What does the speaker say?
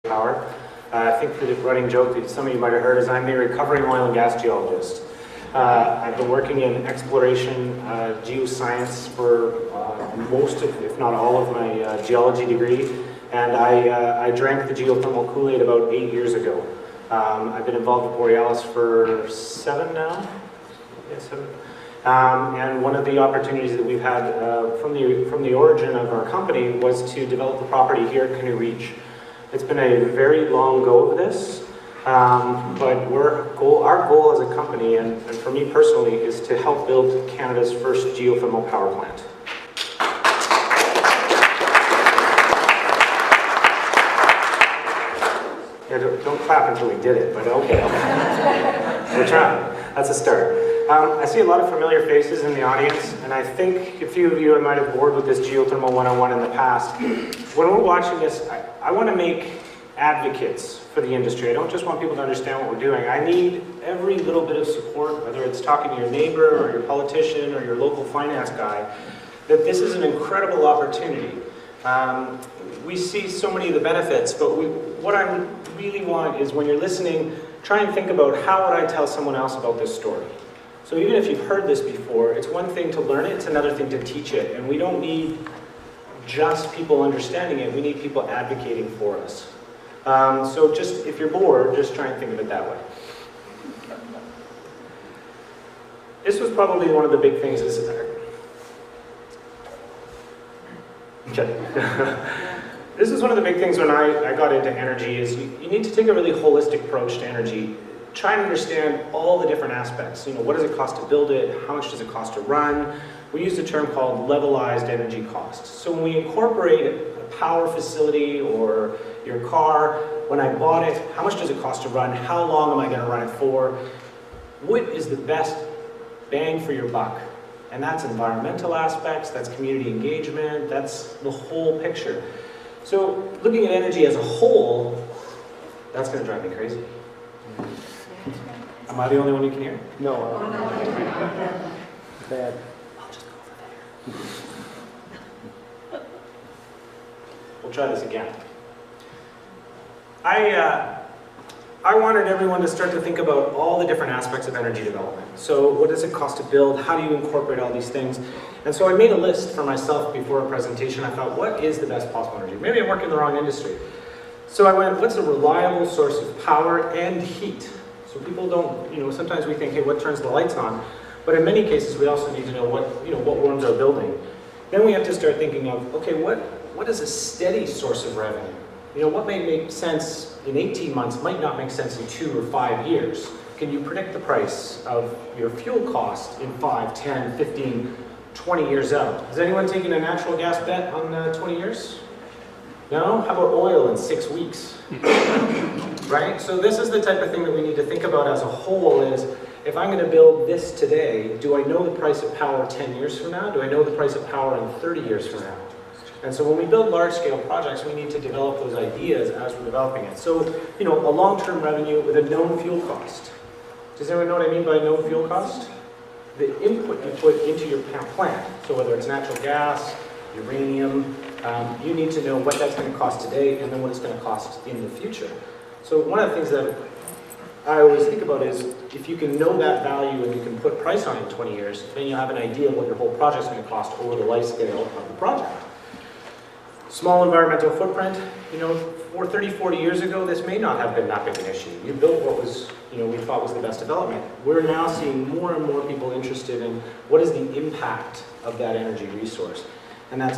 power. I think the running joke that some of you might have heard is I'm a recovering oil and gas geologist. I've been working in exploration, geoscience for most of, if not all of my geology degree, and I drank the geothermal Kool-Aid about 8 years ago. I've been involved with Borealis for 7 now? Yeah, 7. And one of the opportunities that we've had from the origin of our company was to develop the property here at Canoe Reach. It's been a very long go of this, but our goal as a company, and for me personally, is to help build Canada's first geothermal power plant. Yeah, don't clap until we did it, but okay. We're trying. That's a start. I see a lot of familiar faces in the audience, and I think a few of you might have bored with this Geothermal 101 in the past. When we're watching this, I want to make advocates for the industry. I don't just want people to understand what we're doing. I need every little bit of support, whether it's talking to your neighbor or your politician or your local finance guy, that this is an incredible opportunity. We see so many of the benefits, but what I really want is when you're listening, try and think about how would I tell someone else about this story. So even if you've heard this before, it's one thing to learn it, it's another thing to teach it. And we don't need just people understanding it, we need people advocating for us. So just, if you're bored, just try and think of it that way. This was probably one of the big things. This is one of the big things when I got into energy is you need to take a really holistic approach to energy. Try and understand all the different aspects. You know, what does it cost to build it? How much does it cost to run? We use a term called levelized energy costs. So when we incorporate a power facility or your car, when I bought it, how much does it cost to run? How long am I going to run it for? What is the best bang for your buck? And that's environmental aspects, that's community engagement, that's the whole picture. So looking at energy as a whole, that's going to drive me crazy. Am I the only one you can hear? No. Bad. I'll just go over there. We'll try this again. I wanted everyone to start to think about all the different aspects of energy development. So what does it cost to build? How do you incorporate all these things? And so I made a list for myself before a presentation. I thought, what is the best possible energy? Maybe I'm working in the wrong industry. So I went, what's a reliable source of power and heat? So people don't, you know, sometimes we think, hey, what turns the lights on? But in many cases, we also need to know what warms our building. Then we have to start thinking of, okay, what is a steady source of revenue? You know, what may make sense in 18 months might not make sense in 2 or 5 years. Can you predict the price of your fuel cost in 5, 10, 15, 20 years out? Has anyone taken a natural gas bet on 20 years? No? How about oil in 6 weeks? Right? So this is the type of thing that we need to think about as a whole is, if I'm going to build this today, do I know the price of power 10 years from now? Do I know the price of power in 30 years from now? And so when we build large-scale projects, we need to develop those ideas as we're developing it. So, you know, a long-term revenue with a known fuel cost. Does anyone know what I mean by known fuel cost? The input you put into your plant, so whether it's natural gas, uranium, you need to know what that's going to cost today and then what it's going to cost in the future. So one of the things that I always think about is if you can know that value and you can put price on it in 20 years, then you'll have an idea of what your whole project is going to cost over the life scale of the project. Small environmental footprint, you know, 30, 40 years ago, this may not have been that big an issue. You built what was, you know, we thought was the best development. We're now seeing more and more people interested in what is the impact of that energy resource. And that's